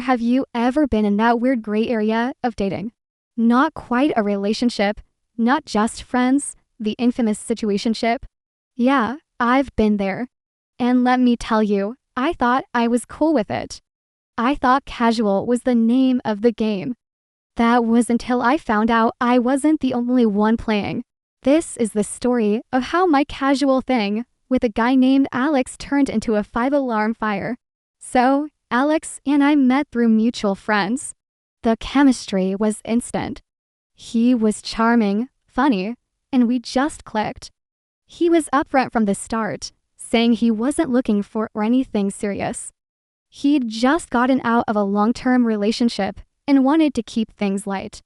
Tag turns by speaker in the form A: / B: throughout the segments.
A: Have you ever been in that weird gray area of dating? Not quite a relationship, not just friends, the infamous situationship? Yeah, I've been there. And let me tell you, I thought I was cool with it. I thought casual was the name of the game. That was until I found out I wasn't the only one playing. This is the story of how my casual thing with a guy named Alex turned into a 5-alarm fire. So, Alex and I met through mutual friends. The chemistry was instant. He was charming, funny, and we just clicked. He was upfront from the start, saying he wasn't looking for anything serious. He'd just gotten out of a long-term relationship and wanted to keep things light.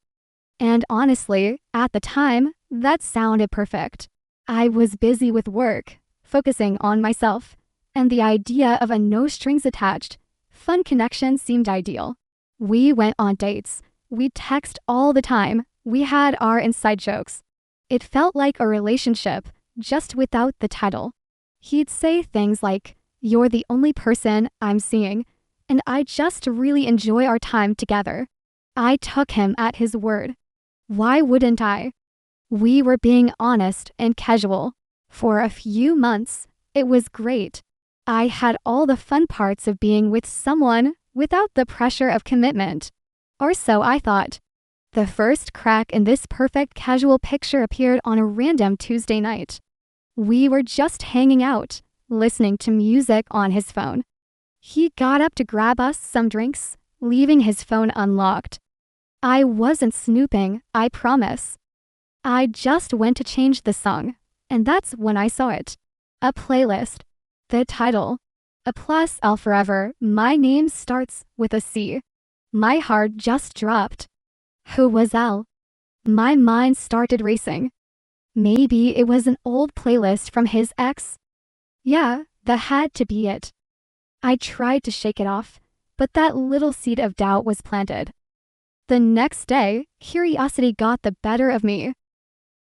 A: And honestly, at the time, that sounded perfect. I was busy with work, focusing on myself, and the idea of a no-strings-attached, fun connection seemed ideal. We went on dates. We text all the time. We had our inside jokes. It felt like a relationship, just without the title. He'd say things like, "You're the only person I'm seeing, and I just really enjoy our time together." I took him at his word. Why wouldn't I? We were being honest and casual. For a few months, it was great. I had all the fun parts of being with someone without the pressure of commitment. Or so I thought. The first crack in this perfect casual picture appeared on a random Tuesday night. We were just hanging out, listening to music on his phone. He got up to grab us some drinks, leaving his phone unlocked. I wasn't snooping, I promise. I just went to change the song, and that's when I saw it. A playlist. The title. A plus L forever, my name starts with a C. My heart just dropped. Who was L? My mind started racing. Maybe it was an old playlist from his ex? Yeah, that had to be it. I tried to shake it off, but that little seed of doubt was planted. The next day, curiosity got the better of me.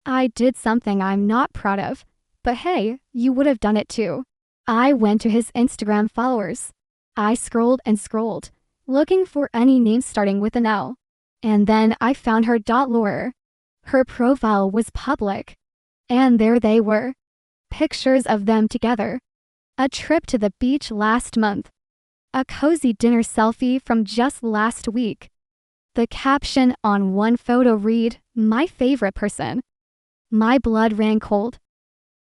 A: I did something I'm not proud of, but hey, you would have done it too. I went to his Instagram followers. I scrolled and scrolled, looking for any name starting with an L. And then I found her .lure. Her profile was public. And there they were. Pictures of them together. A trip to the beach last month. A cozy dinner selfie from just last week. The caption on one photo read, "My favorite person." My blood ran cold.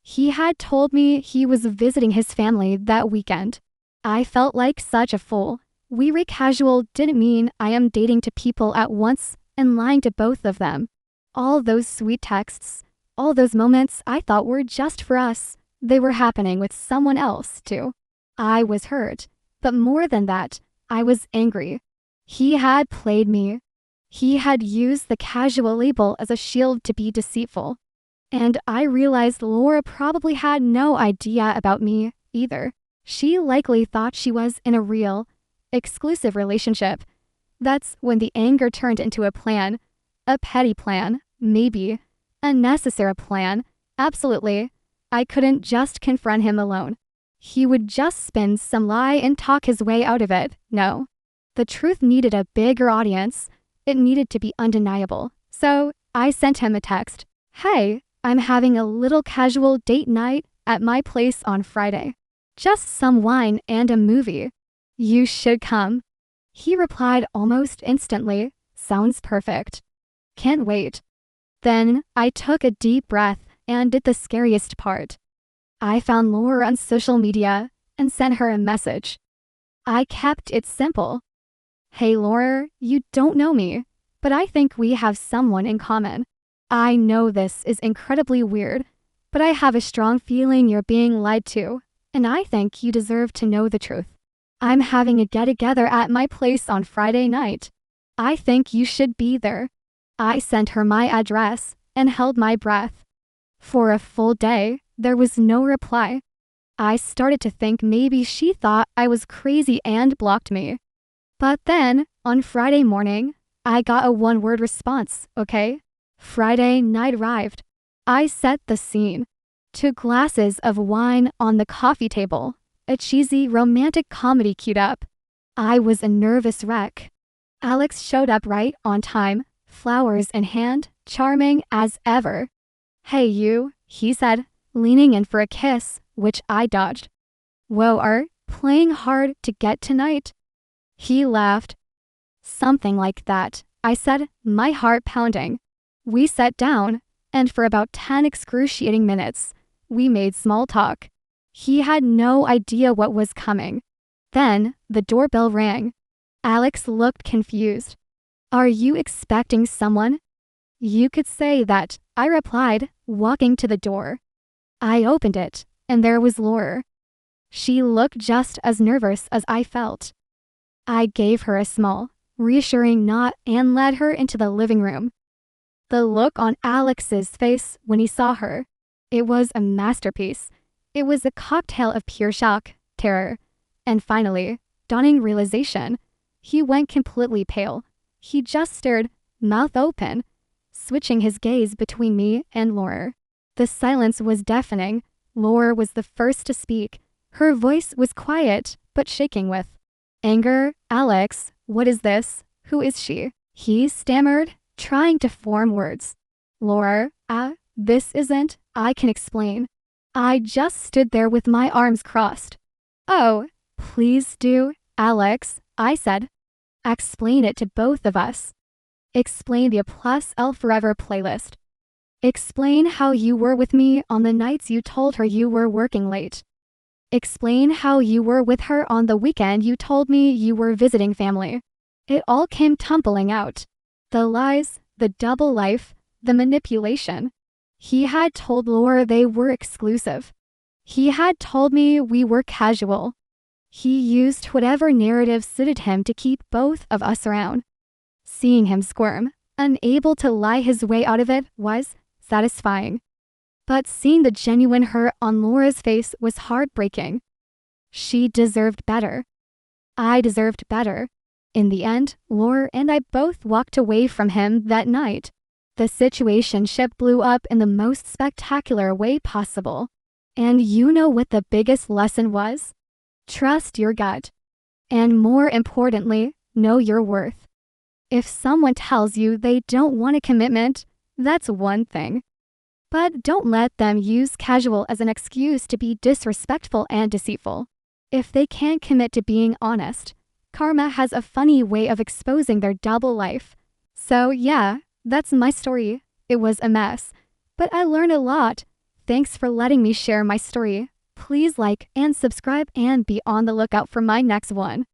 A: He had told me he was visiting his family that weekend. I felt like such a fool. We were casual didn't mean I am dating two people at once and lying to both of them. All those sweet texts, all those moments I thought were just for us, they were happening with someone else too. I was hurt, but more than that, I was angry. He had played me. He had used the casual label as a shield to be deceitful. And I realized Laura probably had no idea about me either. She likely thought she was in a real, exclusive relationship. That's when the anger turned into a plan. A petty plan, maybe. A necessary plan, absolutely. I couldn't just confront him alone. He would just spin some lie and talk his way out of it. No. The truth needed a bigger audience. It needed to be undeniable. So I sent him a text. "Hey, I'm having a little casual date night at my place on Friday. Just some wine and a movie. You should come." He replied almost instantly, "Sounds perfect. Can't wait." Then I took a deep breath and did the scariest part. I found Laura on social media and sent her a message. I kept it simple. "Hey Laura, you don't know me, but I think we have someone in common. I know this is incredibly weird, but I have a strong feeling you're being lied to, and I think you deserve to know the truth. I'm having a get-together at my place on Friday night. I think you should be there." I sent her my address and held my breath. For a full day, there was no reply. I started to think maybe she thought I was crazy and blocked me. But then, on Friday morning, I got a one-word response, okay? Friday night arrived. I set the scene. 2 glasses of wine on the coffee table, a cheesy romantic comedy queued up. I was a nervous wreck. Alex showed up right on time, flowers in hand, charming as ever. "Hey you," he said, leaning in for a kiss, which I dodged. "Whoa, are playing hard to get tonight?" He laughed. "Something like that," I said, my heart pounding. We sat down, and for about 10 excruciating minutes, we made small talk. He had no idea what was coming. Then, the doorbell rang. Alex looked confused. "Are you expecting someone?" "You could say that," I replied, walking to the door. I opened it, and there was Laura. She looked just as nervous as I felt. I gave her a small, reassuring nod and led her into the living room. The look on Alex's face when he saw her, it was a masterpiece. It was a cocktail of pure shock, terror, and finally, dawning realization. He went completely pale. He just stared, mouth open, switching his gaze between me and Laura. The silence was deafening. Laura was the first to speak. Her voice was quiet, but shaking with anger. "Alex, what is this? Who is she?" he stammered, trying to form words. "Laura, this isn't, I can explain." I just stood there with my arms crossed. "Oh, please do, Alex," I said. "Explain it to both of us. Explain the Plus L Forever playlist. Explain how you were with me on the nights you told her you were working late. Explain how you were with her on the weekend you told me you were visiting family." It all came tumbling out. The lies, the double life, the manipulation. He had told Laura they were exclusive. He had told me we were casual. He used whatever narrative suited him to keep both of us around. Seeing him squirm, unable to lie his way out of it, was satisfying. But seeing the genuine hurt on Laura's face was heartbreaking. She deserved better. I deserved better. In the end, Laura and I both walked away from him that night. The situationship blew up in the most spectacular way possible. And you know what the biggest lesson was? Trust your gut. And more importantly, know your worth. If someone tells you they don't want a commitment, that's one thing. But don't let them use casual as an excuse to be disrespectful and deceitful. If they can't commit to being honest, karma has a funny way of exposing their double life. So yeah, that's my story. It was a mess, but I learned a lot. Thanks for letting me share my story. Please like and subscribe and be on the lookout for my next one.